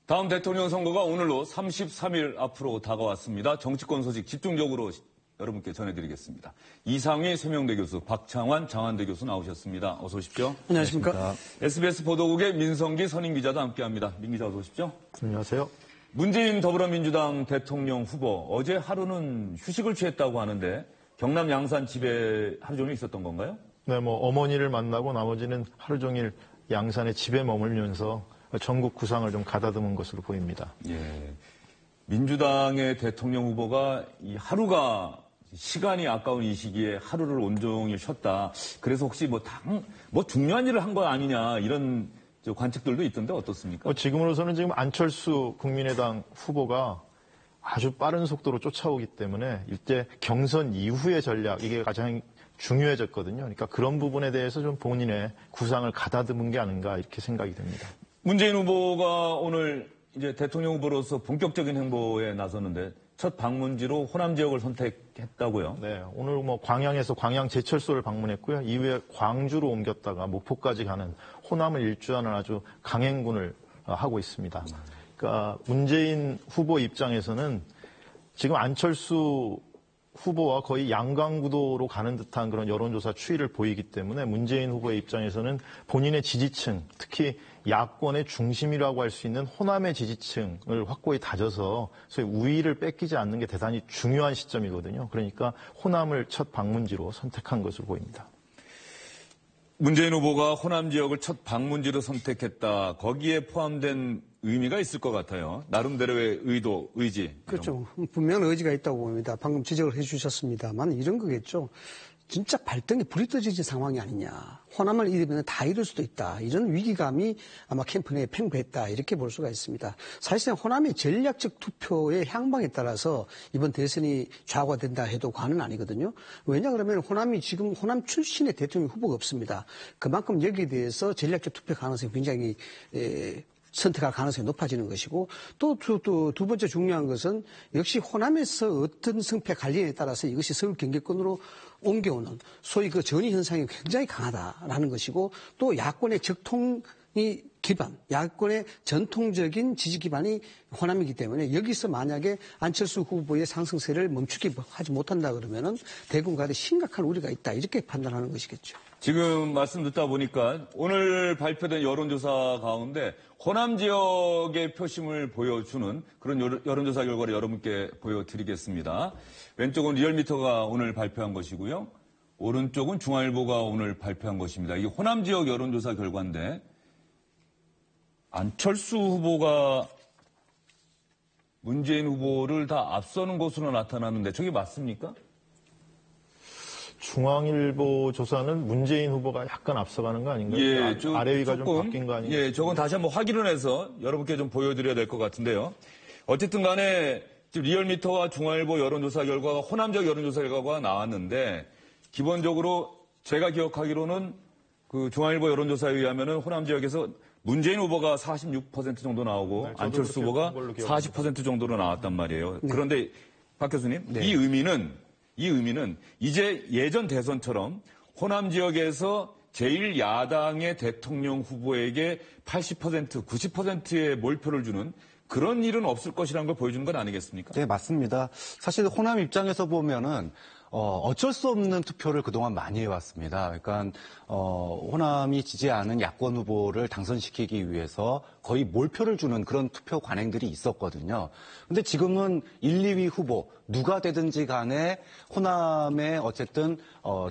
다음 대통령 선거가 오늘로 33일 앞으로 다가왔습니다. 정치권 소식 집중적으로 여러분께 전해드리겠습니다. 이상휘 세명대 교수, 박창환 장한대 교수 나오셨습니다. 어서 오십시오. 안녕하십니까. SBS 보도국의 민성기 선임기자도 함께합니다. 민 기자 어서 오십시오. 안녕하세요. 문재인 더불어민주당 대통령 후보 어제 하루는 휴식을 취했다고 하는데 경남 양산 집에 하루 종일 있었던 건가요? 네, 어머니를 만나고 나머지는 하루 종일 양산의 집에 머물면서 전국 구상을 좀 가다듬은 것으로 보입니다. 예. 민주당의 대통령 후보가 이 하루가 시간이 아까운 이 시기에 하루를 온종일 쉬었다. 그래서 혹시 중요한 일을 한 거 아니냐 이런 관측들도 있던데 어떻습니까? 지금으로서는 지금 안철수 국민의당 후보가 아주 빠른 속도로 쫓아오기 때문에 이때 경선 이후의 전략 이게 가장 중요해졌거든요. 그러니까 그런 부분에 대해서 좀 본인의 구상을 가다듬은 게 아닌가 이렇게 생각이 됩니다. 문재인 후보가 오늘 이제 대통령 후보로서 본격적인 행보에 나섰는데 첫 방문지로 호남 지역을 선택했다고요? 네, 오늘 광양에서 광양 제철소를 방문했고요. 이후에 광주로 옮겼다가 목포까지 가는 호남을 일주하는 아주 강행군을 하고 있습니다. 그러니까 문재인 후보 입장에서는 지금 안철수 후보와 거의 양강구도로 가는 듯한 그런 여론조사 추이를 보이기 때문에 문재인 후보의 입장에서는 본인의 지지층, 특히 야권의 중심이라고 할 수 있는 호남의 지지층을 확고히 다져서 소위 우위를 뺏기지 않는 게 대단히 중요한 시점이거든요. 그러니까 호남을 첫 방문지로 선택한 것으로 보입니다. 문재인 후보가 호남 지역을 첫 방문지로 선택했다. 거기에 포함된 의미가 있을 것 같아요. 나름대로의 의도, 의지. 그렇죠. 분명한 의지가 있다고 봅니다. 방금 지적을 해주셨습니다만 이런 거겠죠. 진짜 발등에 불이 떠지는 상황이 아니냐. 호남을 잃으면 다 잃을 수도 있다. 이런 위기감이 아마 캠프 내에 팽배했다. 이렇게 볼 수가 있습니다. 사실상 호남의 전략적 투표의 향방에 따라서 이번 대선이 좌우화된다 해도 과는 아니거든요. 왜냐 그러면 호남이 지금 호남 출신의 대통령 후보가 없습니다. 그만큼 여기에 대해서 전략적 투표 가능성이 굉장히 선택할 가능성이 높아지는 것이고 또 두 번째 중요한 것은 역시 호남에서 어떤 승패 관리에 따라서 이것이 서울 경기권으로 옮겨오는 소위 그 전이 현상이 굉장히 강하다라는 것이고 또 야권의 적통이 기반, 야권의 전통적인 지지 기반이 호남이기 때문에 여기서 만약에 안철수 후보의 상승세를 멈추게 하지 못한다 그러면은 대권 가운데 심각한 우려가 있다 이렇게 판단하는 것이겠죠. 지금 말씀 듣다 보니까 오늘 발표된 여론조사 가운데 호남 지역의 표심을 보여주는 그런 여론조사 결과를 여러분께 보여드리겠습니다. 왼쪽은 리얼미터가 오늘 발표한 것이고요. 오른쪽은 중앙일보가 오늘 발표한 것입니다. 이게 호남 지역 여론조사 결과인데 안철수 후보가 문재인 후보를 다 앞서는 것으로 나타나는데 저게 맞습니까? 중앙일보 조사는 문재인 후보가 약간 앞서가는 거 아닌가요? 예, 아래 위가 좀 바뀐 거 아닌가요? 예, 저건 다시 한번 확인을 해서 여러분께 좀 보여드려야 될 것 같은데요. 어쨌든 간에 지금 리얼미터와 중앙일보 여론조사 결과가 호남 지역 여론조사 결과가 나왔는데 기본적으로 제가 기억하기로는 그 중앙일보 여론조사에 의하면은 호남 지역에서 문재인 후보가 46% 정도 나오고 네, 안철수 후보가 40% 정도로 나왔단 말이에요. 네. 그런데 박 교수님, 네. 이 의미는 이제 예전 대선처럼 호남 지역에서 제1야당의 대통령 후보에게 80%, 90%의 몰표를 주는 그런 일은 없을 것이라는 걸 보여주는 건 아니겠습니까? 네, 맞습니다. 사실 호남 입장에서 보면은 어쩔 수 없는 투표를 그동안 많이 해왔습니다. 그러니까 호남이 지지하는 야권 후보를 당선시키기 위해서 거의 몰표를 주는 그런 투표 관행들이 있었거든요. 근데 지금은 1, 2위 후보 누가 되든지 간에 호남의 어쨌든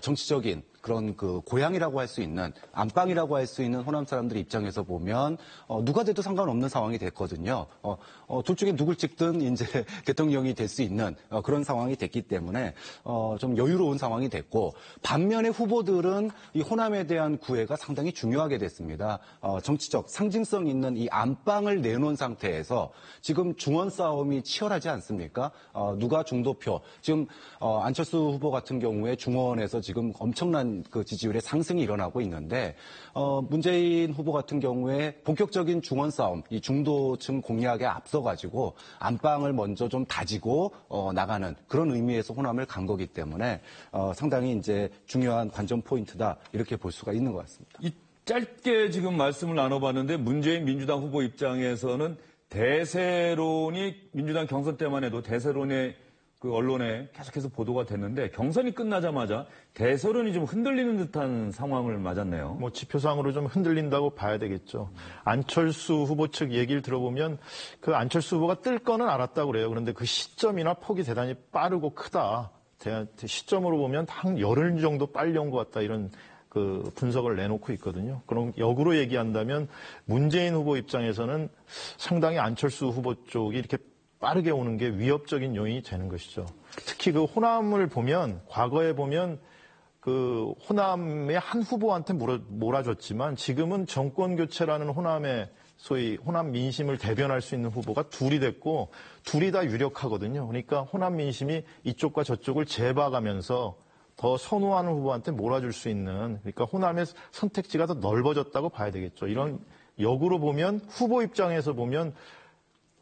정치적인 그런 그 고향이라고 할 수 있는 안방이라고 할 수 있는 호남 사람들 입장에서 보면 누가 돼도 상관없는 상황이 됐거든요. 둘 중에 누굴 찍든 이제 대통령이 될 수 있는 그런 상황이 됐기 때문에 좀 여유로운 상황이 됐고 반면에 후보들은 이 호남에 대한 구애가 상당히 중요하게 됐습니다. 정치적 상징성 있는 이 안방을 내놓은 상태에서 지금 중원 싸움이 치열하지 않습니까? 누가 중도표 지금 안철수 후보 같은 경우에 중원에서 지금 엄청난 그 지지율의 상승이 일어나고 있는데 문재인 후보 같은 경우에 본격적인 중원 싸움, 이 중도층 공략에 앞서가지고 안방을 먼저 좀 다지고 나가는 그런 의미에서 호남을 간 거기 때문에 상당히 이제 중요한 관전 포인트다 이렇게 볼 수가 있는 것 같습니다. 짧게 지금 말씀을 나눠봤는데 문재인 민주당 후보 입장에서는 대세론이 민주당 경선 때만 해도 대세론의 그 언론에 계속해서 보도가 됐는데 경선이 끝나자마자 대세론이 좀 흔들리는 듯한 상황을 맞았네요. 뭐 지표상으로 좀 흔들린다고 봐야 되겠죠. 안철수 후보 측 얘기를 들어보면 그 안철수 후보가 뜰 거는 알았다고 그래요. 그런데 그 시점이나 폭이 대단히 빠르고 크다. 시점으로 보면 한 열흘 정도 빨리 온 것 같다. 이런 그 분석을 내놓고 있거든요. 그럼 역으로 얘기한다면 문재인 후보 입장에서는 상당히 안철수 후보 쪽이 이렇게 빠르게 오는 게 위협적인 요인이 되는 것이죠. 특히 그 호남을 보면 과거에 보면 그 호남의 한 후보한테 몰아줬지만 지금은 정권 교체라는 호남의 소위 호남 민심을 대변할 수 있는 후보가 둘이 됐고 둘이 다 유력하거든요. 그러니까 호남 민심이 이쪽과 저쪽을 재봐가면서 더 선호하는 후보한테 몰아줄 수 있는 그러니까 호남의 선택지가 더 넓어졌다고 봐야 되겠죠. 이런 역으로 보면 후보 입장에서 보면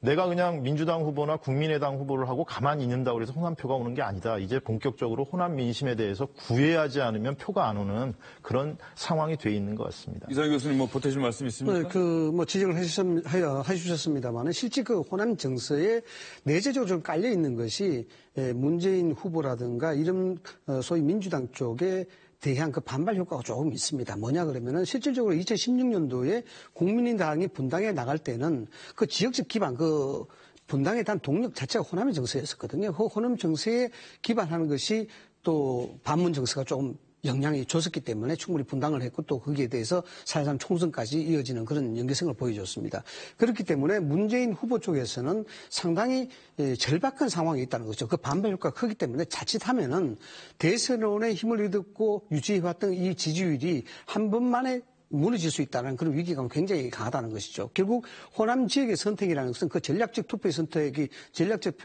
내가 그냥 민주당 후보나 국민의당 후보를 하고 가만히 있는다고 해서 호남표가 오는 게 아니다. 이제 본격적으로 호남 민심에 대해서 구애하지 않으면 표가 안 오는 그런 상황이 돼 있는 것 같습니다. 이상희 교수님 뭐 보태실 말씀 있습니까? 뭐 지적을 해주셨습니다만 실제 그 호남 정서에 내재적으로 좀 깔려 있는 것이 문재인 후보라든가 이런 소위 민주당 쪽에 대한 그 반발 효과가 조금 있습니다. 뭐냐 그러면은 실질적으로 2016년도에 국민의당이 분당에 나갈 때는 그 지역적 기반, 그 분당에 대한 동력 자체가 호남의 정서였었거든요. 그 호남 정서에 기반하는 것이 또 반문 정서가 조금 영향이 줬었기 때문에 충분히 분당을 했고 또 거기에 대해서 사실상 총선까지 이어지는 그런 연계성을 보여줬습니다. 그렇기 때문에 문재인 후보 쪽에서는 상당히 절박한 상황이 있다는 거죠. 그 반발 효과가 크기 때문에 자칫하면은 대선론의 힘을 얻고 유지해왔던 이 지지율이 한 번만에 무너질 수 있다는 그런 위기감이 굉장히 강하다는 것이죠. 결국 호남 지역의 선택이라는 것은 그 전략적 투표의 선택이 전략적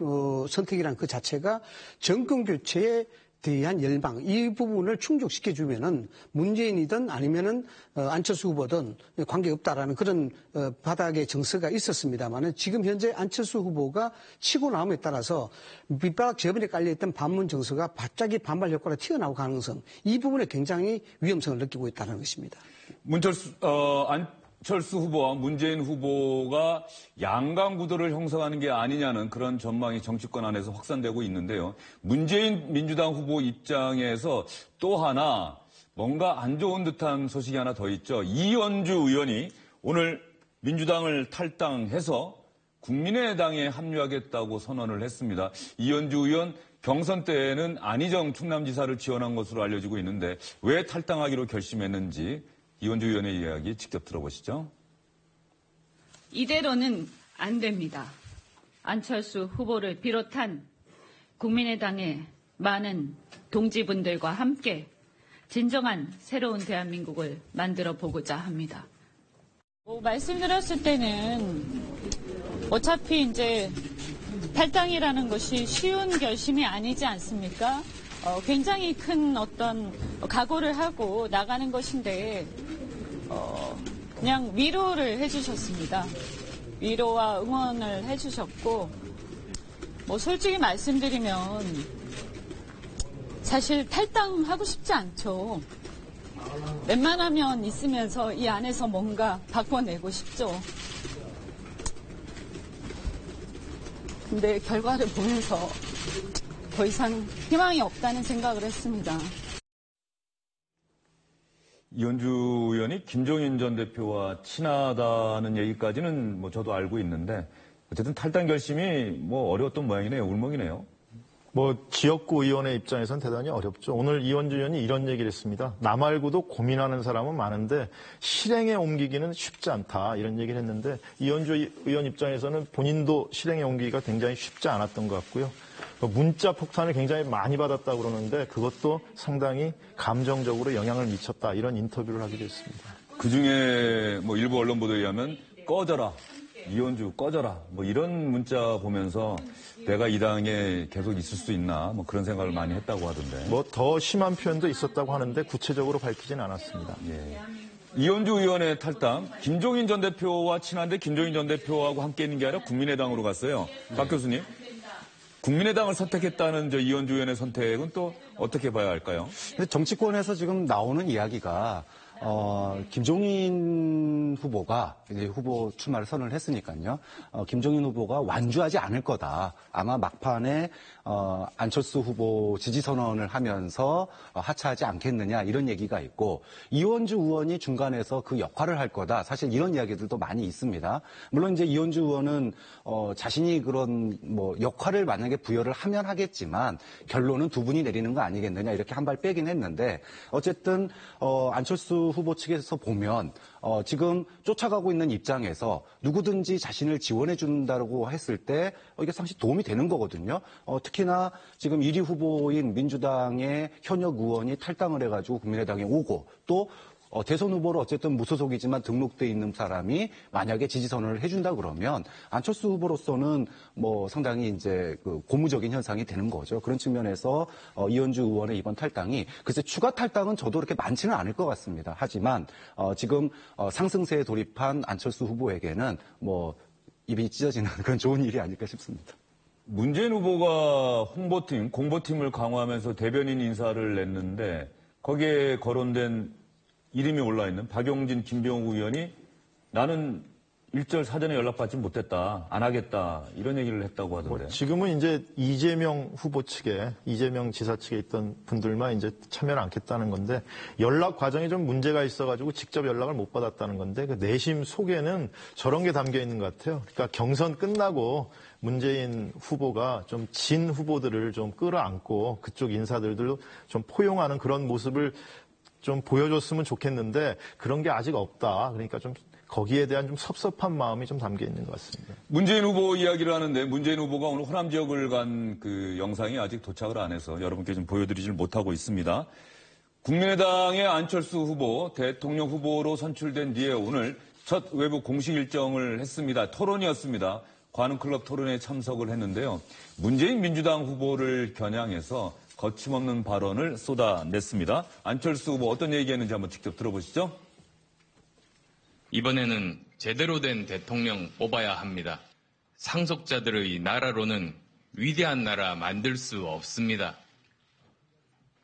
선택이라는 그 자체가 정권 교체에 대한 열망 이 부분을 충족시켜주면은 문재인이든 아니면은 안철수 후보든 관계없다라는 그런 바닥의 정서가 있었습니다만은 지금 현재 안철수 후보가 치고 나옴에 따라서 밑바닥 저변에 깔려있던 반문 정서가 갑자기 반발 효과로 튀어나올 가능성 이 부분에 굉장히 위험성을 느끼고 있다는 것입니다. 안철수 후보와 문재인 후보가 양강 구도를 형성하는 게 아니냐는 그런 전망이 정치권 안에서 확산되고 있는데요. 문재인 민주당 후보 입장에서 또 하나 뭔가 안 좋은 듯한 소식이 하나 더 있죠. 이현주 의원이 오늘 민주당을 탈당해서 국민의당에 합류하겠다고 선언을 했습니다. 이현주 의원 경선 때에는 안희정 충남지사를 지원한 것으로 알려지고 있는데 왜 탈당하기로 결심했는지 이현주 의원의 이야기 직접 들어보시죠. 이대로는 안 됩니다. 안철수 후보를 비롯한 국민의당의 많은 동지분들과 함께 진정한 새로운 대한민국을 만들어 보고자 합니다. 말씀드렸을 때는 어차피 이제 탈당이라는 것이 쉬운 결심이 아니지 않습니까? 굉장히 큰 어떤 각오를 하고 나가는 것인데 그냥 위로를 해주셨습니다. 위로와 응원을 해주셨고 뭐 솔직히 말씀드리면 사실 탈당하고 싶지 않죠. 웬만하면 있으면서 이 안에서 뭔가 바꿔내고 싶죠. 근데 결과를 보면서 더 이상 희망이 없다는 생각을 했습니다. 이현주 의원이 김종인 전 대표와 친하다는 얘기까지는 뭐 저도 알고 있는데 어쨌든 탈당 결심이 뭐 어려웠던 모양이네요. 울먹이네요. 뭐 지역구 의원의 입장에서는 대단히 어렵죠. 오늘 이현주 의원이 이런 얘기를 했습니다. 나 말고도 고민하는 사람은 많은데 실행에 옮기기는 쉽지 않다 이런 얘기를 했는데 이현주 의원 입장에서는 본인도 실행에 옮기기가 굉장히 쉽지 않았던 것 같고요. 문자 폭탄을 굉장히 많이 받았다고 그러는데 그것도 상당히 감정적으로 영향을 미쳤다 이런 인터뷰를 하기도 했습니다. 그중에 뭐 일부 언론 보도에 의하면 꺼져라. 이현주 꺼져라. 뭐 이런 문자 보면서 내가 이 당에 계속 있을 수 있나 뭐 그런 생각을 많이 했다고 하던데. 뭐 더 심한 표현도 있었다고 하는데 구체적으로 밝히진 않았습니다. 예. 이현주 의원의 탈당, 김종인 전 대표와 친한데 김종인 전 대표하고 함께 있는 게 아니라 국민의당으로 갔어요. 박 교수님. 국민의당을 선택했다는 저 이현주 의원의 선택은 또 어떻게 봐야 할까요? 근데 정치권에서 지금 나오는 이야기가 김종인 후보가 이제 후보 출마를 선언을 했으니까요. 김종인 후보가 완주하지 않을 거다. 아마 막판에 안철수 후보 지지 선언을 하면서 하차하지 않겠느냐 이런 얘기가 있고 이원주 의원이 중간에서 그 역할을 할 거다. 사실 이런 이야기들도 많이 있습니다. 물론 이제 이원주 의원은 자신이 그런 뭐 역할을 만약에 부여를 하면 하겠지만 결론은 두 분이 내리는 거 아니겠느냐 이렇게 한 발 빼긴 했는데 어쨌든 안철수 후보 측에서 보면 지금 쫓아가고 있는 입장에서 누구든지 자신을 지원해 준다고 했을 때 이게 상당히 도움이 되는 거거든요. 특히나 지금 1위 후보인 민주당의 현역 의원이 탈당을 해가지고 국민의당에 오고 또 대선 후보로 어쨌든 무소속이지만 등록돼 있는 사람이 만약에 지지 선언을 해준다 그러면 안철수 후보로서는 뭐 상당히 이제 그 고무적인 현상이 되는 거죠. 그런 측면에서 이현주 의원의 이번 탈당이 글쎄 추가 탈당은 저도 그렇게 많지는 않을 것 같습니다. 하지만 지금 상승세에 돌입한 안철수 후보에게는 뭐 입이 찢어지는 그런 좋은 일이 아닐까 싶습니다. 문재인 후보가 홍보팀, 공보팀을 강화하면서 대변인 인사를 냈는데 거기에 거론된 이름이 올라있는 박용진, 김병욱 의원이 나는 일절 사전에 연락받지 못했다, 안 하겠다 이런 얘기를 했다고 하던데. 지금은 이제 이재명 후보 측에 이재명 지사 측에 있던 분들만 이제 참여를 않겠다는 건데 연락 과정에 좀 문제가 있어가지고 직접 연락을 못 받았다는 건데 그 내심 속에는 저런 게 담겨 있는 것 같아요. 그러니까 경선 끝나고 문재인 후보가 좀 진 후보들을 좀 끌어안고 그쪽 인사들도 좀 포용하는 그런 모습을 좀 보여줬으면 좋겠는데 그런 게 아직 없다. 그러니까 좀 거기에 대한 좀 섭섭한 마음이 좀 담겨 있는 것 같습니다. 문재인 후보 이야기를 하는데 문재인 후보가 오늘 호남 지역을 간 그 영상이 아직 도착을 안 해서 여러분께 좀 보여드리질 못하고 있습니다. 국민의당의 안철수 후보 대통령 후보로 선출된 뒤에 오늘 첫 외부 공식 일정을 했습니다. 토론이었습니다. 관훈클럽 토론에 참석을 했는데요. 문재인 민주당 후보를 겨냥해서 거침없는 발언을 쏟아냈습니다. 안철수 후보 어떤 얘기했는지 한번 직접 들어보시죠. 이번에는 제대로 된 대통령 뽑아야 합니다. 상속자들의 나라로는 위대한 나라 만들 수 없습니다.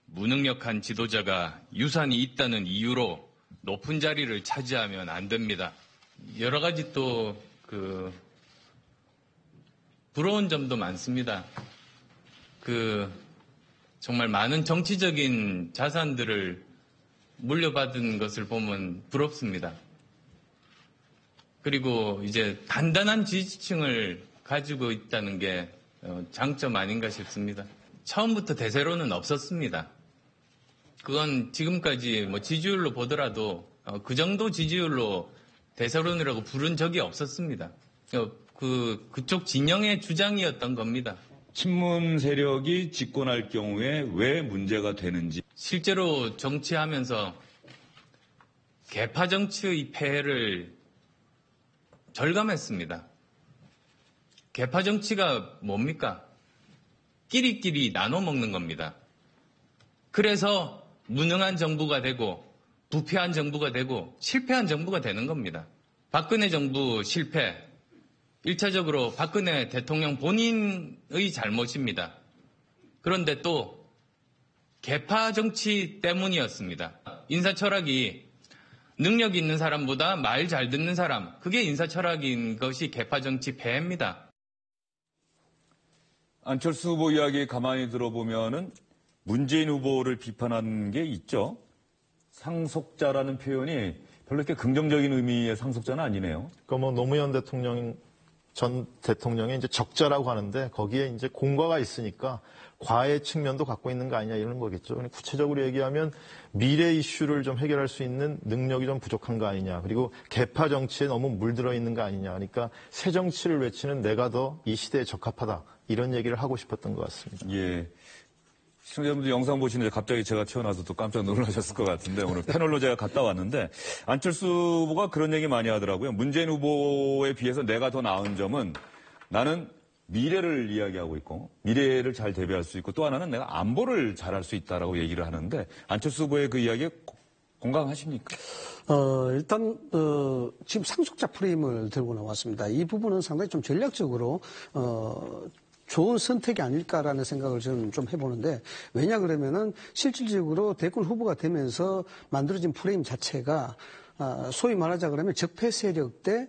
무능력한 지도자가 유산이 있다는 이유로 높은 자리를 차지하면 안 됩니다. 여러 가지 또 부러운 점도 많습니다. 정말 많은 정치적인 자산들을 물려받은 것을 보면 부럽습니다. 그리고 이제 단단한 지지층을 가지고 있다는 게 장점 아닌가 싶습니다. 처음부터 대세로는 없었습니다. 그건 지금까지 뭐 지지율로 보더라도 그 정도 지지율로 대세론이라고 부른 적이 없었습니다. 그쪽 진영의 주장이었던 겁니다. 친문 세력이 집권할 경우에 왜 문제가 되는지. 실제로 정치하면서 개파 정치의 폐해를 절감했습니다. 개파 정치가 뭡니까? 끼리끼리 나눠 먹는 겁니다. 그래서 무능한 정부가 되고 부패한 정부가 되고 실패한 정부가 되는 겁니다. 박근혜 정부 실패. 1차적으로 박근혜 대통령 본인의 잘못입니다. 그런데 또 개파 정치 때문이었습니다. 인사 철학이 능력 있는 사람보다 말 잘 듣는 사람, 그게 인사 철학인 것이 개파 정치 폐해입니다. 안철수 후보 이야기 가만히 들어보면은 문재인 후보를 비판한 게 있죠. 상속자라는 표현이 별로 이렇게 긍정적인 의미의 상속자는 아니네요. 그러니까 뭐 노무현 전 대통령의 이제 적자라고 하는데 거기에 이제 공과가 있으니까 과의 측면도 갖고 있는 거 아니냐 이런 거겠죠. 구체적으로 얘기하면 미래 이슈를 좀 해결할 수 있는 능력이 좀 부족한 거 아니냐. 그리고 개파 정치에 너무 물들어 있는 거 아니냐. 그러니까 새 정치를 외치는 내가 더 이 시대에 적합하다. 이런 얘기를 하고 싶었던 것 같습니다. 예. 시청자분들 영상 보시는데 갑자기 제가 튀어나와서 또 깜짝 놀라셨을 것 같은데 오늘 패널로 제가 갔다 왔는데 안철수 후보가 그런 얘기 많이 하더라고요. 문재인 후보에 비해서 내가 더 나은 점은 나는 미래를 이야기하고 있고 미래를 잘 대비할 수 있고 또 하나는 내가 안보를 잘할 수 있다라고 얘기를 하는데 안철수 후보의 그 이야기에 공감하십니까? 일단 지금 상속자 프레임을 들고 나왔습니다. 이 부분은 상당히 좀 전략적으로 좋은 선택이 아닐까라는 생각을 저는 좀 해보는데, 왜냐 그러면은 실질적으로 대권 후보가 되면서 만들어진 프레임 자체가 소위 말하자 그러면 적폐 세력 대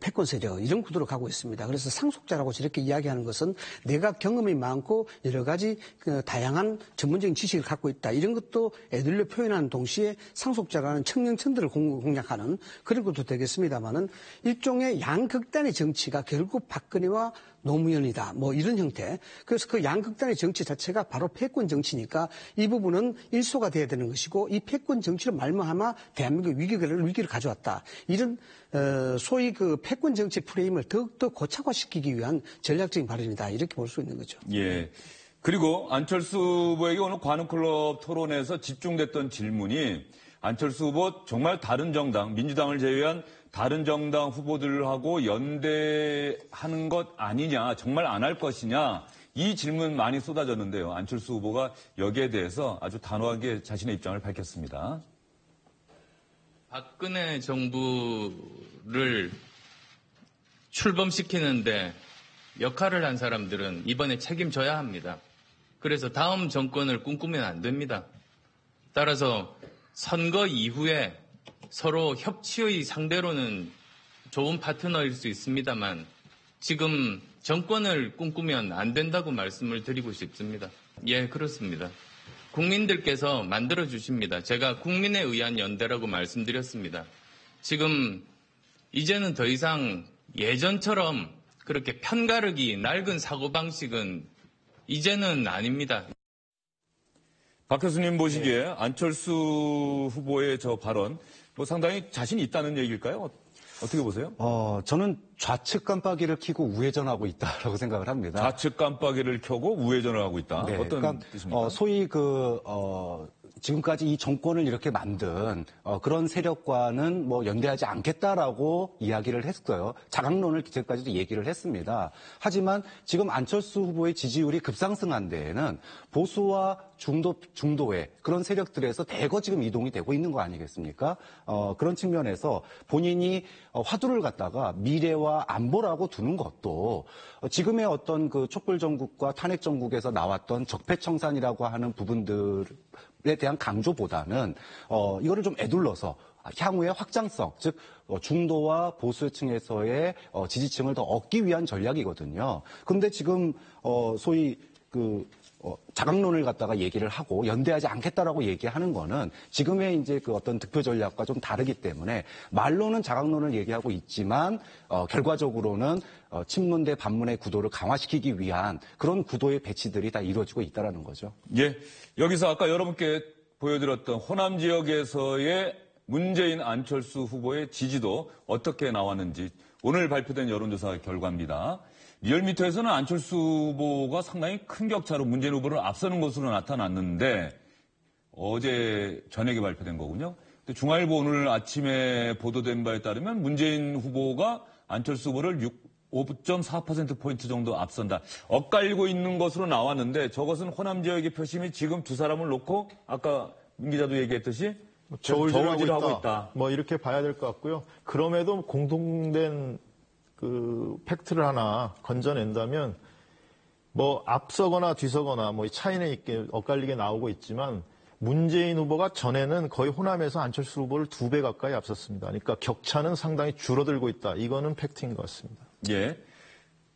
패권 세력 이런 구도로 가고 있습니다. 그래서 상속자라고 저렇게 이야기하는 것은 내가 경험이 많고 여러 가지 다양한 전문적인 지식을 갖고 있다. 이런 것도 애들로 표현하는 동시에 상속자라는 청년층들을 공략하는 그런 것도 되겠습니다만은 일종의 양극단의 정치가 결국 박근혜와 노무현이다. 뭐 이런 형태. 그래서 그 양극단의 정치 자체가 바로 패권 정치니까 이 부분은 일소가 돼야 되는 것이고 이 패권 정치를 말미암아 대한민국 위기를 가져왔다. 이런 소위 그 패권 정치 프레임을 더욱더 고착화시키기 위한 전략적인 발언이다. 이렇게 볼 수 있는 거죠. 예. 그리고 안철수 후보에게 오늘 관훈클럽 토론에서 집중됐던 질문이 안철수 후보 정말 다른 정당, 민주당을 제외한 다른 정당 후보들하고 연대하는 것 아니냐, 정말 안 할 것이냐, 이 질문 많이 쏟아졌는데요. 안철수 후보가 여기에 대해서 아주 단호하게 자신의 입장을 밝혔습니다. 박근혜 정부를 출범시키는데 역할을 한 사람들은 이번에 책임져야 합니다. 그래서 다음 정권을 꿈꾸면 안 됩니다. 따라서 선거 이후에 서로 협치의 상대로는 좋은 파트너일 수 있습니다만 지금 정권을 꿈꾸면 안 된다고 말씀을 드리고 싶습니다. 예, 그렇습니다. 국민들께서 만들어 주십니다. 제가 국민에 의한 연대라고 말씀드렸습니다. 지금 이제는 더 이상 예전처럼 그렇게 편가르기, 낡은 사고방식은 이제는 아닙니다. 박 교수님 보시기에 안철수 후보의 저 발언 뭐 상당히 자신이 있다는 얘기일까요? 어떻게 보세요? 저는 좌측 깜빡이를 켜고 우회전하고 있다라고 생각을 합니다. 좌측 깜빡이를 켜고 우회전을 하고 있다. 네, 어떤 그러니까 뜻입니까? 소위 지금까지 이 정권을 이렇게 만든 그런 세력과는 뭐 연대하지 않겠다라고 이야기를 했어요. 자강론을 기재까지도 얘기를 했습니다. 하지만 지금 안철수 후보의 지지율이 급상승한 데에는 보수와 중도의 그런 세력들에서 대거 지금 이동이 되고 있는 거 아니겠습니까? 그런 측면에서 본인이 화두를 갖다가 미래와 안보라고 두는 것도 지금의 어떤 그 촛불 정국과 탄핵 정국에서 나왔던 적폐청산이라고 하는 부분들에 대한 강조보다는 이거를 좀 애둘러서 향후의 확장성, 즉 중도와 보수층에서의 지지층을 더 얻기 위한 전략이거든요. 그런데 지금 소위 자강론을 갖다가 얘기를 하고 연대하지 않겠다라고 얘기하는 거는 지금의 이제 그 어떤 득표 전략과 좀 다르기 때문에 말로는 자강론을 얘기하고 있지만 결과적으로는 친문 대 반문의 구도를 강화시키기 위한 그런 구도의 배치들이 다 이루어지고 있다라는 거죠. 예. 여기서 아까 여러분께 보여드렸던 호남 지역에서의 문재인 안철수 후보의 지지도 어떻게 나왔는지 오늘 발표된 여론조사 결과입니다. 리얼미터에서는 안철수 후보가 상당히 큰 격차로 문재인 후보를 앞서는 것으로 나타났는데 어제 저녁에 발표된 거군요. 중앙일보 오늘 아침에 보도된 바에 따르면 문재인 후보가 안철수 후보를 5.4%포인트 정도 앞선다. 엇갈리고 있는 것으로 나왔는데 저것은 호남 지역의 표심이 지금 두 사람을 놓고 아까 민 기자도 얘기했듯이 저울질하고 있다. 뭐 이렇게 봐야 될 것 같고요. 그럼에도 공통된 그 팩트를 하나 건져낸다면 뭐 앞서거나 뒤서거나 뭐 차이는 있게 엇갈리게 나오고 있지만 문재인 후보가 전에는 거의 호남에서 안철수 후보를 2배 가까이 앞섰습니다. 그러니까 격차는 상당히 줄어들고 있다. 이거는 팩트인 것 같습니다. 예.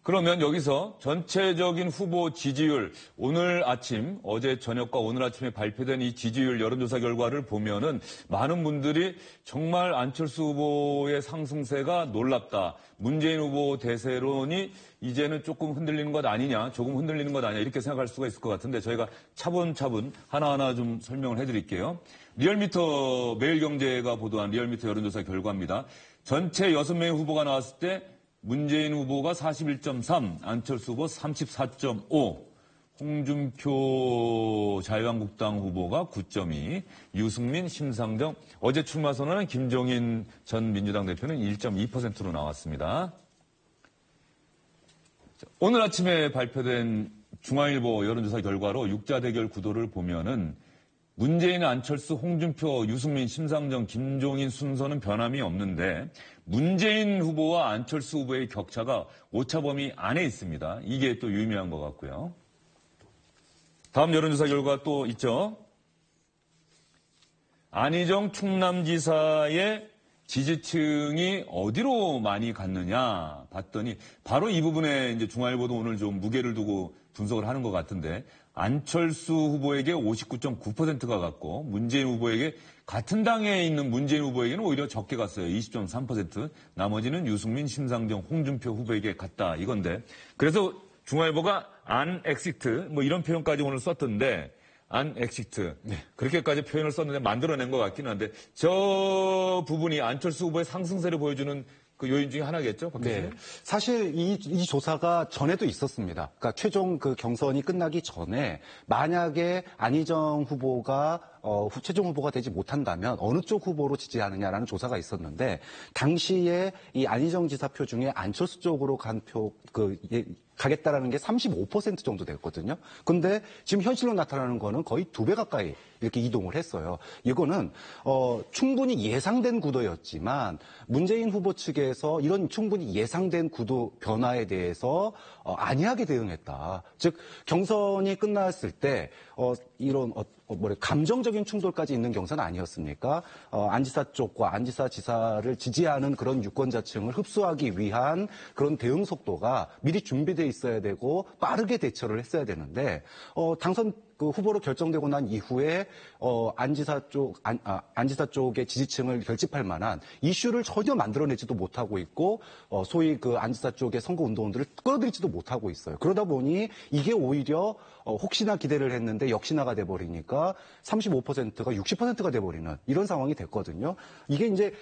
그러면 여기서 전체적인 후보 지지율, 오늘 아침, 어제 저녁과 오늘 아침에 발표된 이 지지율 여론조사 결과를 보면은 많은 분들이 정말 안철수 후보의 상승세가 놀랍다. 문재인 후보 대세론이 이제는 조금 흔들리는 것 아니냐, 조금 흔들리는 것 아니냐, 이렇게 생각할 수가 있을 것 같은데 저희가 차분차분 하나하나 좀 설명을 해드릴게요. 리얼미터 매일경제가 보도한 리얼미터 여론조사 결과입니다. 전체 6명의 후보가 나왔을 때 문재인 후보가 41.3, 안철수 후보 34.5, 홍준표 자유한국당 후보가 9.2, 유승민, 심상정, 어제 출마 선언한 김종인 전 민주당 대표는 1.2%로 나왔습니다. 오늘 아침에 발표된 중앙일보 여론조사 결과로 6자 대결 구도를 보면은 문재인, 안철수, 홍준표, 유승민, 심상정, 김종인 순서는 변함이 없는데 문재인 후보와 안철수 후보의 격차가 오차 범위 안에 있습니다. 이게 또 유의미한 것 같고요. 다음 여론조사 결과 또 있죠. 안희정 충남지사의 지지층이 어디로 많이 갔느냐 봤더니 바로 이 부분에 이제 중앙일보도 오늘 좀 무게를 두고 분석을 하는 것 같은데 안철수 후보에게 59.9%가 갔고 문재인 후보에게 같은 당에 있는 문재인 후보에게는 오히려 적게 갔어요. 20.3%. 나머지는 유승민, 심상정, 홍준표 후보에게 갔다 이건데 그래서 중앙일보가 안 엑시트 뭐 이런 표현까지 오늘 썼던데 안 엑시트 그렇게까지 표현을 썼는데 만들어낸 것 같기는 한데 저 부분이 안철수 후보의 상승세를 보여주는 그 요인 중에 하나겠죠, 박 교수님? 네. 사실 이 조사가 전에도 있었습니다. 그러니까 최종 그 경선이 끝나기 전에 만약에 안희정 후보가 최종 후보가 되지 못한다면 어느 쪽 후보로 지지하느냐라는 조사가 있었는데 당시에 이 안희정 지사 표 중에 안철수 쪽으로 간 표 가겠다라는 게 35% 정도 됐거든요. 근데 지금 현실로 나타나는 거는 거의 2배 가까이 이렇게 이동을 했어요. 이거는 충분히 예상된 구도였지만 문재인 후보 측에서 이런 충분히 예상된 구도 변화에 대해서 안이하게 대응했다. 즉 경선이 끝났을 때 이런 감정적인 충돌까지 있는 경선 아니었습니까? 안지사 쪽과 안지사 지사를 지지하는 그런 유권자층을 흡수하기 위한 그런 대응 속도가 미리 준비돼 있어야 되고 빠르게 대처를 했어야 되는데 당선 그 후보로 결정되고 난 이후에 안지사 쪽의 지지층을 결집할 만한 이슈를 전혀 만들어내지도 못하고 있고 소위 그 안지사 쪽의 선거 운동들을 끌어들이지도 못하고 있어요. 그러다 보니 이게 오히려 혹시나 기대를 했는데 역시나가 돼버리니까 35%가 60%가 돼버리는 이런 상황이 됐거든요. 이게 이제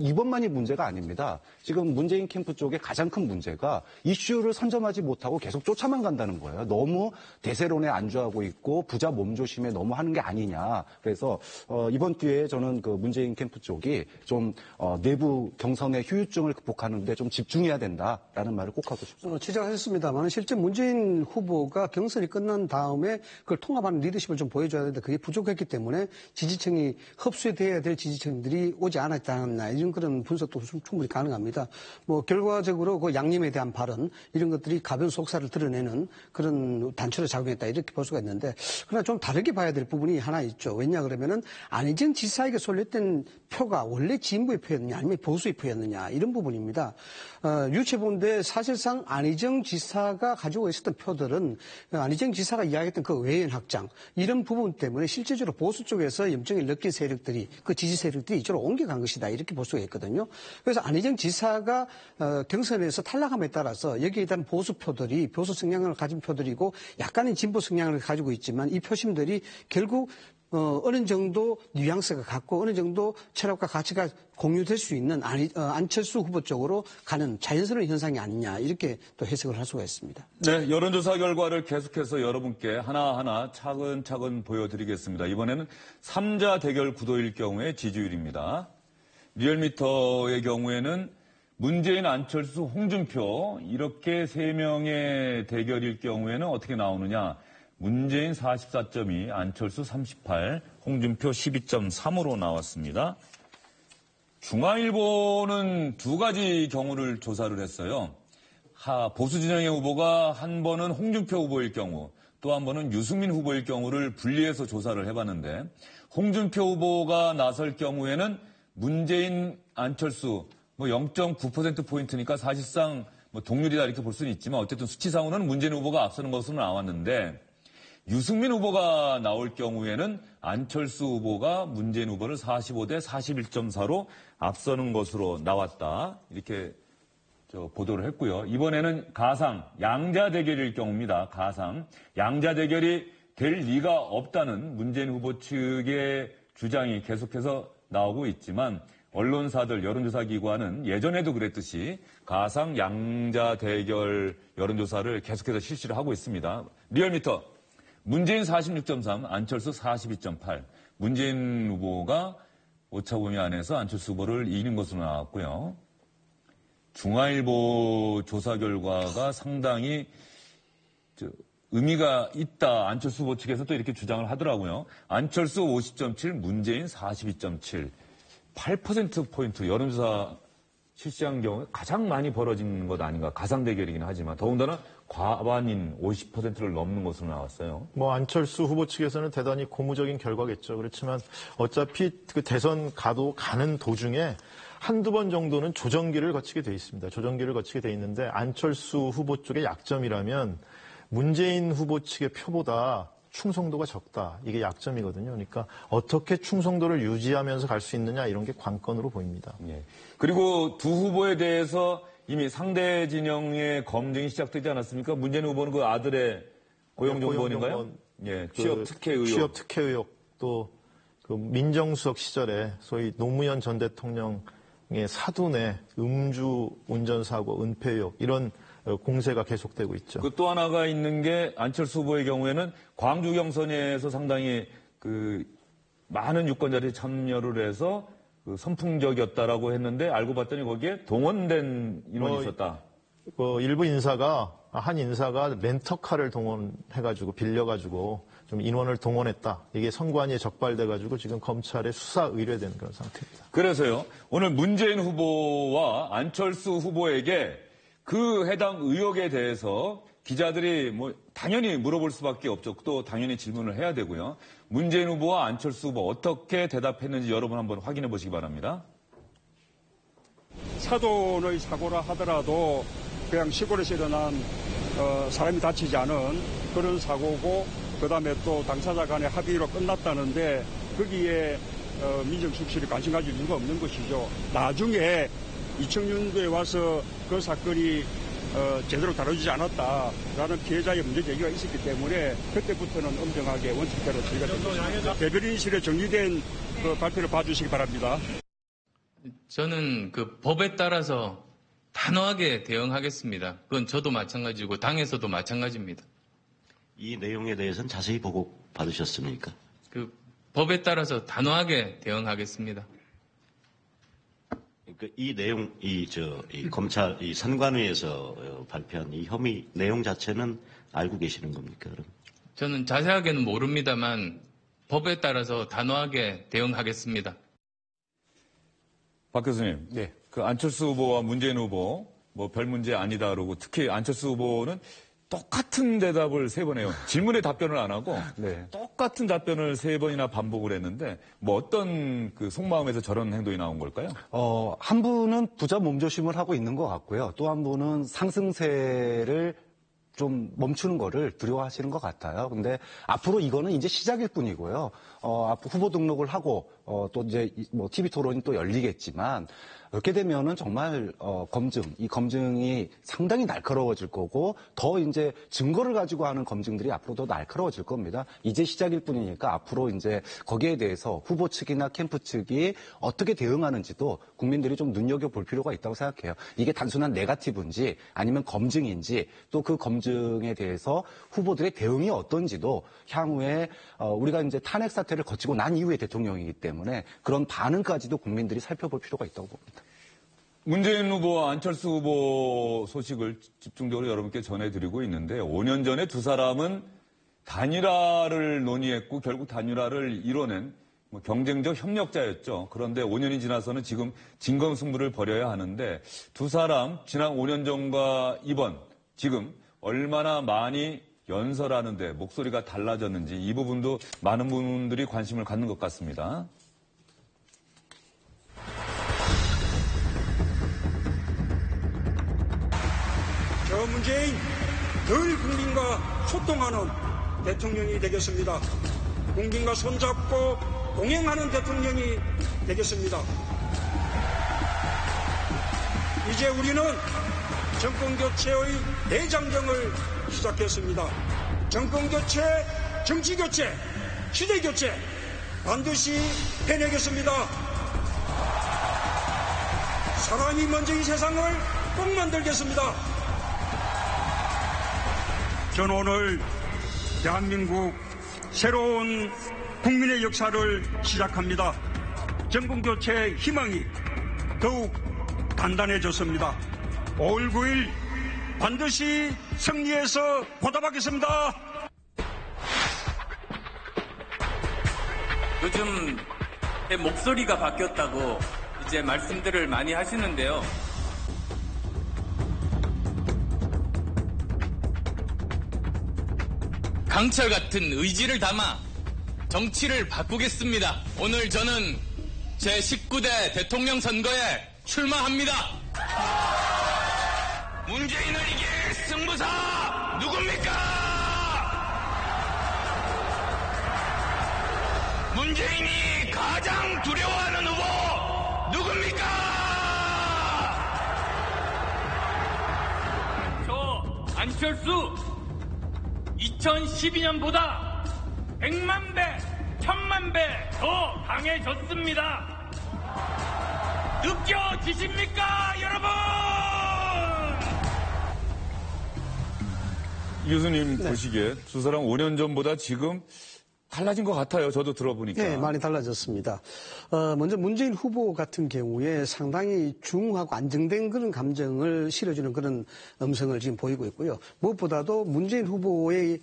이번만이 문제가 아닙니다. 지금 문재인 캠프 쪽의 가장 큰 문제가 이슈를 선점하지 못하고 계속 쫓아만 간다는 거예요. 너무 대세론에 안주하고 있고 부자 몸조심에 너무 하는 게 아니냐. 그래서 이번 기회에 저는 그 문재인 캠프 쪽이 좀 내부 경선의 휴유증을 극복하는 데 좀 집중해야 된다라는 말을 꼭 하고 싶습니다. 지적하셨습니다만 실제 문재인 후보가 경선이 끝난 다음에 그걸 통합하는 리더십을 좀 보여줘야 되는데 그게 부족했기 때문에 지지층이 흡수돼야 될 지지층들이 오지 않았다 이런 그런 분석도 충분히 가능합니다. 뭐 결과적으로 그 양념에 대한 발언 이런 것들이 가벼운 속살을 드러내는 그런 단초로 작용했다 이렇게 볼 수가 있는데 그러나 좀 다르게 봐야 될 부분이 하나 있죠. 왜냐 그러면은 안희정 지사에게 쏠렸던 표가 원래 진보의 표였느냐 아니면 보수의 표였느냐 이런 부분입니다. 유체본데 사실상 안희정 지사가 가지고 있었던 표들은 안희정 지사가 이야기했던 그 외연 확장 이런 부분 때문에 실제적으로 보수 쪽에서 염증을 느낀 세력들이 그 지지 세력들이 이쪽으로 옮겨간 것이다 이렇게 볼 수가 있거든요. 그래서 안희정 지사가 경선에서 탈락함에 따라서 여기에 대한 보수 표들이 보수 성향을 가진 표들이고 약간의 진보 성향을 가지고 있지만 이 표심들이 결국 어느 정도 뉘앙스가 같고 어느 정도 철학과 가치가 공유될 수 있는 안철수 후보 쪽으로 가는 자연스러운 현상이 아니냐 이렇게 또 해석을 할 수가 있습니다. 네, 여론조사 결과를 계속해서 여러분께 하나하나 차근차근 보여드리겠습니다. 이번에는 3자 대결 구도일 경우의 지지율입니다. 리얼미터의 경우에는 문재인, 안철수, 홍준표 이렇게 3명의 대결일 경우에는 어떻게 나오느냐. 문재인 44.2, 안철수 38, 홍준표 12.3으로 나왔습니다. 중앙일보는 두 가지 경우를 조사를 했어요. 보수 진영의 후보가 한 번은 홍준표 후보일 경우, 또 한 번은 유승민 후보일 경우를 분리해서 조사를 해봤는데 홍준표 후보가 나설 경우에는 문재인, 안철수 0.9%포인트니까 사실상 동률이다 이렇게 볼 수는 있지만 어쨌든 수치상으로는 문재인 후보가 앞서는 것으로 나왔는데 유승민 후보가 나올 경우에는 안철수 후보가 문재인 후보를 45대 41.4로 앞서는 것으로 나왔다. 이렇게 보도를 했고요. 이번에는 가상, 양자 대결일 경우입니다. 가상. 양자 대결이 될 리가 없다는 문재인 후보 측의 주장이 계속해서 나오고 있지만 언론사들, 여론조사 기관은 예전에도 그랬듯이 가상 양자 대결 여론조사를 계속해서 실시를 하고 있습니다. 리얼미터. 문재인 46.3, 안철수 42.8. 문재인 후보가 오차범위 안에서 안철수 후보를 이기는 것으로 나왔고요. 중앙일보 조사 결과가 상당히 의미가 있다. 안철수 후보 측에서 또 이렇게 주장을 하더라고요. 안철수 50.7, 문재인 42.7, 8%포인트 여론조사 실시한 경우에 가장 많이 벌어진 것 아닌가. 가상 대결이긴 하지만 더군다나 과반인 50%를 넘는 것으로 나왔어요. 뭐 안철수 후보 측에서는 대단히 고무적인 결과겠죠. 그렇지만 어차피 그 대선 가는 도중에 한두 번 정도는 조정기를 거치게 돼 있습니다. 조정기를 거치게 돼 있는데 안철수 후보 쪽의 약점이라면 문재인 후보 측의 표보다 충성도가 적다. 이게 약점이거든요. 그러니까 어떻게 충성도를 유지하면서 갈 수 있느냐 이런 게 관건으로 보입니다. 예. 그리고 두 후보에 대해서 이미 상대 진영의 검증이 시작되지 않았습니까? 문재인 후보는 그 아들의 고용정보원인가요? 예, 취업 특혜 의혹. 취업 특혜 의혹 또 그 민정수석 시절에 소위 노무현 전 대통령의 사돈의 음주 운전사고 은폐 의혹 이런 공세가 계속되고 있죠. 그 또 하나가 있는 게 안철수 후보의 경우에는 광주 경선에서 상당히 그 많은 유권자들이 참여를 해서 그 선풍적이었다라고 했는데 알고 봤더니 거기에 동원된 인원이 있었다. 일부 한 인사가 렌터카를 동원해가지고 빌려가지고 좀 인원을 동원했다. 이게 선관위에 적발돼가지고 지금 검찰에 수사 의뢰되는 그런 상태입니다. 그래서요 오늘 문재인 후보와 안철수 후보에게 그 해당 의혹에 대해서 기자들이 뭐 당연히 물어볼 수밖에 없죠. 또 당연히 질문을 해야 되고요. 문재인 후보와 안철수 후보 어떻게 대답했는지 여러분 한번 확인해 보시기 바랍니다. 사돈의 사고라 하더라도 그냥 시골에서 일어난 사람이 다치지 않은 그런 사고고 그다음에 또 당사자 간의 합의로 끝났다는데 거기에 민정수석실이 관심 가질 이유가 없는 것이죠. 나중에 2000년도에 와서 그 사건이 제대로 다뤄지지 않았다라는 피해자의 문제 제기가 있었기 때문에 그때부터는 엄정하게 원칙대로 처리가 됩니다. 대변인실에 정리된 그 발표를 봐주시기 바랍니다. 저는 그 법에 따라서 단호하게 대응하겠습니다. 그건 저도 마찬가지고 당에서도 마찬가지입니다. 이 내용에 대해서는 자세히 보고 받으셨습니까? 그 법에 따라서 단호하게 대응하겠습니다. 이 내용, 검찰, 선관위에서 발표한 이 혐의 내용 자체는 알고 계시는 겁니까, 그럼? 저는 자세하게는 모릅니다만 법에 따라서 단호하게 대응하겠습니다. 박 교수님, 네. 그 안철수 후보와 문재인 후보 뭐 별 문제 아니다 그러고 특히 안철수 후보는 똑같은 대답을 3번 해요. 질문에 답변을 안 하고 네. 똑같은 답변을 3번이나 반복을 했는데 뭐 어떤 그 속마음에서 저런 행동이 나온 걸까요? 한 분은 부자 몸조심을 하고 있는 것 같고요. 또 한 분은 상승세를 좀 멈추는 거를 두려워하시는 것 같아요. 근데 앞으로 이거는 이제 시작일 뿐이고요. 앞으로 후보 등록을 하고 또 이제 뭐 TV 토론이 또 열리겠지만 그렇게 되면은 정말 이 검증이 상당히 날카로워질 거고 더 이제 증거를 가지고 하는 검증들이 앞으로 더 날카로워질 겁니다. 이제 시작일 뿐이니까 앞으로 이제 거기에 대해서 후보 측이나 캠프 측이 어떻게 대응하는지도 국민들이 좀 눈여겨볼 필요가 있다고 생각해요. 이게 단순한 네거티브인지 아니면 검증인지 또 그 검증에 대해서 후보들의 대응이 어떤지도 향후에 우리가 이제 탄핵 사태를 거치고 난 이후의 대통령이기 때문에 그런 반응까지도 국민들이 살펴볼 필요가 있다고 봅니다. 문재인 후보와 안철수 후보 소식을 집중적으로 여러분께 전해드리고 있는데 5년 전에 두 사람은 단일화를 논의했고 결국 단일화를 이뤄낸 경쟁적 협력자였죠. 그런데 5년이 지나서는 지금 진검승부를 벌여야 하는데 두 사람 지난 5년 전과 이번 지금 얼마나 많이 연설하는데 목소리가 달라졌는지 이 부분도 많은 분들이 관심을 갖는 것 같습니다. 저 문재인 늘 국민과 소통하는 대통령이 되겠습니다. 국민과 손잡고 동행하는 대통령이 되겠습니다. 이제 우리는 정권교체의 대장정을 시작했습니다. 정권교체, 정치교체, 시대교체 반드시 해내겠습니다. 사람이 먼저 이 세상을 꼭 만들겠습니다. 저는 오늘 대한민국 새로운 국민의 역사를 시작합니다. 정권교체의 희망이 더욱 단단해졌습니다. 5.19일 반드시 승리해서 보답하겠습니다. 요즘 제 목소리가 바뀌었다고 이제 말씀들을 많이 하시는데요. 강철 같은 의지를 담아 정치를 바꾸겠습니다. 오늘 저는 제 19대 대통령 선거에 출마합니다. 문재인을 이길 승부사 누굽니까? 문재인이 가장 두려워하는 후보 누굽니까? 저 안철수 2012년보다 100만 배, 1000만 배 더 강해졌습니다. 느껴지십니까, 여러분? 이 교수님 보시기에 두 사람 5년 전보다 지금 달라진 것 같아요. 저도 들어보니까. 네, 많이 달라졌습니다. 먼저 문재인 후보 같은 경우에 상당히 중하고 안정된 그런 감정을 실어주는 그런 음성을 지금 보이고 있고요. 무엇보다도 문재인 후보의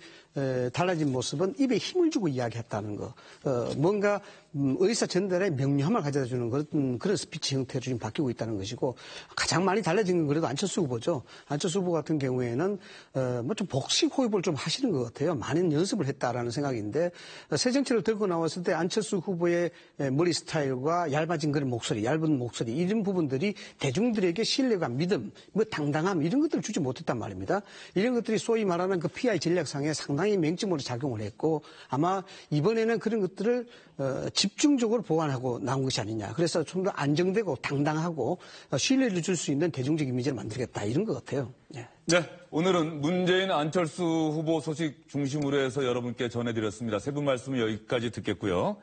달라진 모습은 입에 힘을 주고 이야기했다는 거. 뭔가 의사 전달에 명료함을 가져다주는 그런 스피치 형태로 지금 바뀌고 있다는 것이고, 가장 많이 달라진 건 그래도 안철수 후보죠. 안철수 후보 같은 경우에는 뭐 좀 복식 호흡을 좀 하시는 것 같아요. 많은 연습을 했다라는 생각인데, 새 정치를 들고 나왔을 때 안철수 후보의 머리 스타일과 얇아진 그런 목소리, 얇은 목소리, 이런 부분들이 대중들에게 신뢰감, 믿음, 뭐 당당함 이런 것들을 주지 못했단 말입니다. 이런 것들이 소위 말하는 그 PR 전략상에 상당히 맹점으로 작용을 했고, 아마 이번에는 그런 것들을 집중적으로 보완하고 나온 것이 아니냐. 그래서 좀 더 안정되고 당당하고 신뢰를 줄 수 있는 대중적 이미지를 만들겠다, 이런 것 같아요. 네. 네, 오늘은 문재인 안철수 후보 소식 중심으로 해서 여러분께 전해드렸습니다. 세 분 말씀은 여기까지 듣겠고요.